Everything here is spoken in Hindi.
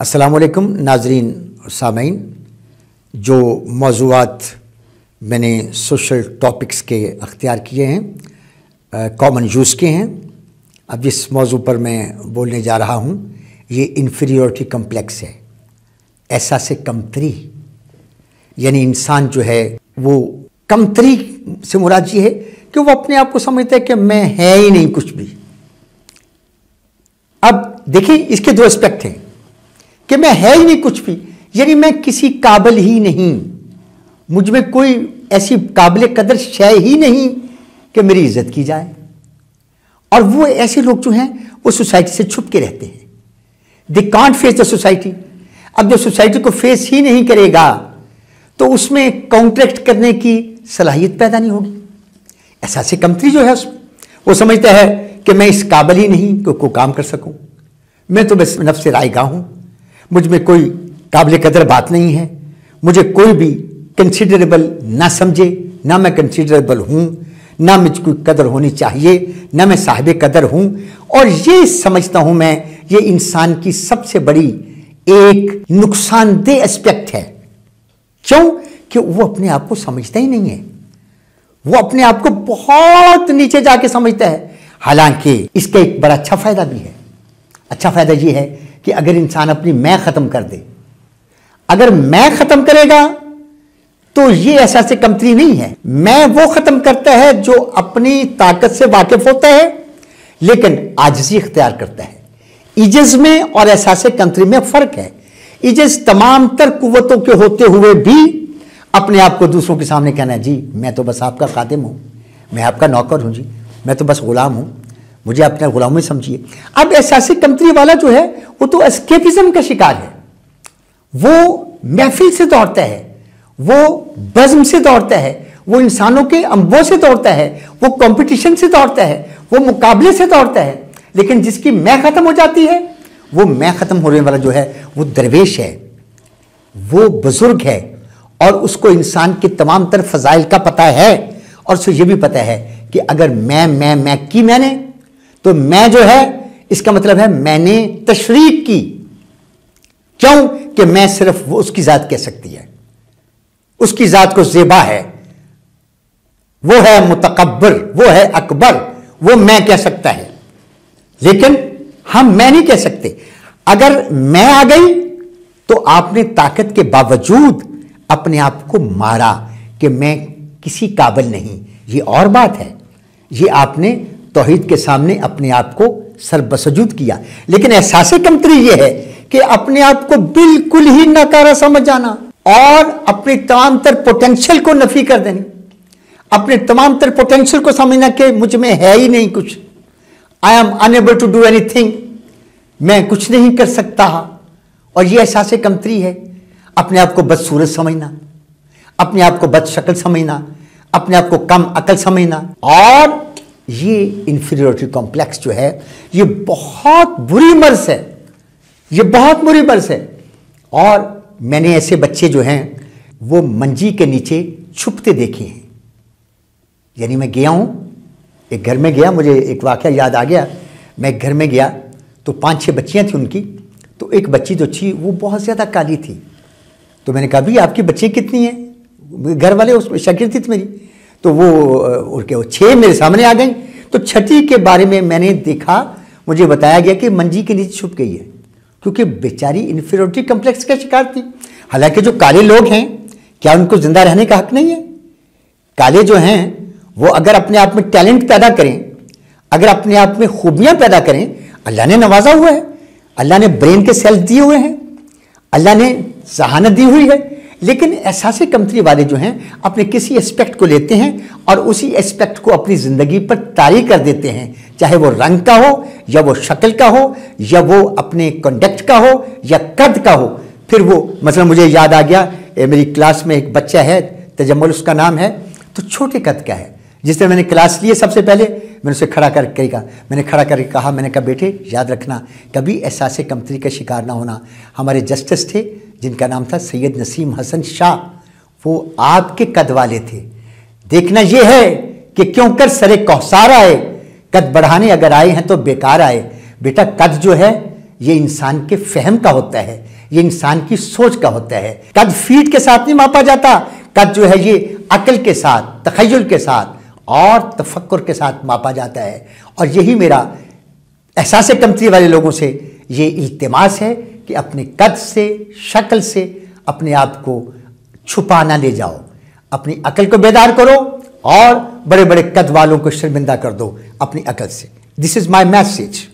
अस्सलाम वालेकुम नाजरीन और सामीन। जो मौज़ूआत मैंने सोशल टॉपिक्स के अख्तियार किए हैं, कॉमन यूज़ के हैं, अब जिस मौजू पर मैं बोलने जा रहा हूँ ये इन्फीरियरिटी कम्प्लेक्स है। एहसास कमतरी, यानी इंसान जो है वो कमतरी से मुराद ये है कि वो अपने आप को समझता है कि मैं है ही नहीं कुछ भी। अब देखिए, इसके दो एस्पेक्ट हैं कि मैं है ही नहीं कुछ भी, यानी मैं किसी काबिल ही नहीं, मुझ में कोई ऐसी काबिल कदर शय ही नहीं कि मेरी इज्जत की जाए। और वो ऐसे लोग जो हैं वो सोसाइटी से छुप के रहते हैं, they can't face the society. अब जो सोसाइटी को फेस ही नहीं करेगा तो उसमें कॉन्ट्रैक्ट करने की सलाहियत पैदा नहीं होगी। एहसास कमतरी जो है वो समझता है कि मैं इस काबिल ही नहीं कि कोई काम कर सकूं, मैं तो बस नफ्स रायगा हूं, मुझ में कोई काबिल कदर बात नहीं है, मुझे कोई भी कंसिडरेबल ना समझे, ना मैं कंसिडरेबल हूं, ना मुझ कोई कदर होनी चाहिए, ना मैं साहिब कदर हूं। और ये समझता हूं मैं, ये इंसान की सबसे बड़ी एक नुकसानदेह एस्पेक्ट है। क्यों? कि वो अपने आप को समझता ही नहीं है, वो अपने आप को बहुत नीचे जाके समझता है। हालांकि इसका एक बड़ा अच्छा फायदा भी है। अच्छा फायदा ये है कि अगर इंसान अपनी मैं खत्म कर दे, अगर मैं खत्म करेगा तो ये एहसास कमतरी नहीं है। मैं वो खत्म करता है जो अपनी ताकत से वाकिफ होता है लेकिन आजिज़ी इख्तियार करता है। इजज में और एहसास कमतरी में फर्क है। इजज तमाम तर कुव्वतों के होते हुए भी अपने आप को दूसरों के सामने कहना है, जी मैं तो बस आपका खादिम हूं, मैं आपका नौकर हूं, जी मैं तो बस गुलाम हूं, मुझे अपना गुलाम में समझिए। अब एहसास कमतरी वाला जो है वो तो एस्केपिज्म का शिकार है, वो महफिल से दौड़ता है, वो बज़्म से दौड़ता है, वो इंसानों के अम्बों से दौड़ता है, वो कंपटीशन से दौड़ता है, वो मुकाबले से दौड़ता है। लेकिन जिसकी मैं खत्म हो जाती है, वो मैं खत्म होने वाला जो है वो दरवेश है, वो बुजुर्ग है, और उसको इंसान के तमाम तर फजाइल का पता है। और उसे ये भी पता है कि अगर मैं की मैंने, तो मैं जो है इसका मतलब है मैंने तशरीक की। क्यों? कि मैं सिर्फ वो उसकी जात कह सकती है, उसकी जात को ज़ेबा है, वो है मुतकब्बर, वो है अकबर, वो मैं कह सकता है, लेकिन हम मैं नहीं कह सकते। अगर मैं आ गई तो आपने ताकत के बावजूद अपने आप को मारा कि मैं किसी काबिल नहीं। ये और बात है, ये आपने तौहीद के सामने अपने आप को सरबसजूद किया। लेकिन एहसास कमतरी ये है कि अपने आप को बिल्कुल ही नकारा समझ जाना और अपने तमाम तर पोटेंशियल को नफी कर देनी, अपने तमाम तर पोटेंशियल को समझना कि मुझ में है ही नहीं कुछ, I am unable to do anything, मैं कुछ नहीं कर सकता। और ये एहसास कमतरी है। अपने आप को बदसूरत समझना, अपने आप को बदशक्ल समझना, अपने आप को कम अकल समझना। और ये इन्फीरियरिटी कॉम्प्लेक्स जो है ये बहुत बुरी मर्ज है, ये बहुत बुरी मर्ज है। और मैंने ऐसे बच्चे जो हैं वो मंजी के नीचे छुपते देखे हैं। यानी मैं गया हूं, एक घर में गया, मुझे एक वाकया याद आ गया। मैं एक घर में गया तो 5-6 बच्चियां थी उनकी, तो एक बच्ची जो थी वो बहुत ज़्यादा काली थी। तो मैंने कहा, भी आपकी बच्ची कितनी है? घर वाले उसमें शागिर्द थी मेरी, तो वो 6 मेरे सामने आ गई। तो छठी के बारे में मैंने देखा, मुझे बताया गया कि मंजी के नीचे छुप गई है, क्योंकि बेचारी इन्फीरियरिटी कम्प्लेक्स का शिकार थी। हालांकि जो काले लोग हैं, क्या उनको जिंदा रहने का हक नहीं है? काले जो हैं वो अगर अपने आप में टैलेंट पैदा करें, अगर अपने आप में खूबियां पैदा करें, अल्लाह ने नवाजा हुआ है, अल्लाह ने ब्रेन के सेल्स दिए हुए हैं, अल्लाह ने जहानत दी हुई है। लेकिन एहसास कमतरी वाले जो हैं अपने किसी एस्पेक्ट को लेते हैं और उसी एस्पेक्ट को अपनी ज़िंदगी पर तारी कर देते हैं, चाहे वो रंग का हो, या वो शक्ल का हो, या वो अपने कंडक्ट का हो, या कद का हो। फिर वो मतलब मुझे याद आ गया, मेरी क्लास में एक बच्चा है, तजम्मुल उसका नाम है, तो छोटे कद का है। जिसने मैंने क्लास लिए सबसे पहले मैंने उसे खड़ा करके कहा, मैंने कहा बेटे याद रखना, कभी एहसास कमतरी का शिकार ना होना। हमारे जस्टिस थे जिनका नाम था सैयद नसीम हसन शाह, वो आपके कद वाले थे। देखना यह है कि क्यों कर सरे कौसार आए, कद बढ़ाने अगर आए हैं तो बेकार आए। बेटा कद जो है ये इंसान के फहम का होता है, ये इंसान की सोच का होता है। कद फीट के साथ नहीं मापा जाता, कद जो है ये अक्ल के साथ, तखय्युल के साथ और तफक्कुर के साथ मापा जाता है। और यही मेरा एहसास कमतरी वाले लोगों से ये इल्तिमास है कि अपने कद से, शक्ल से अपने आप को छुपा ना ले जाओ, अपनी अक्ल को बेदार करो और बड़े बड़े कद वालों को शर्मिंदा कर दो अपनी अक्ल से। This is my message.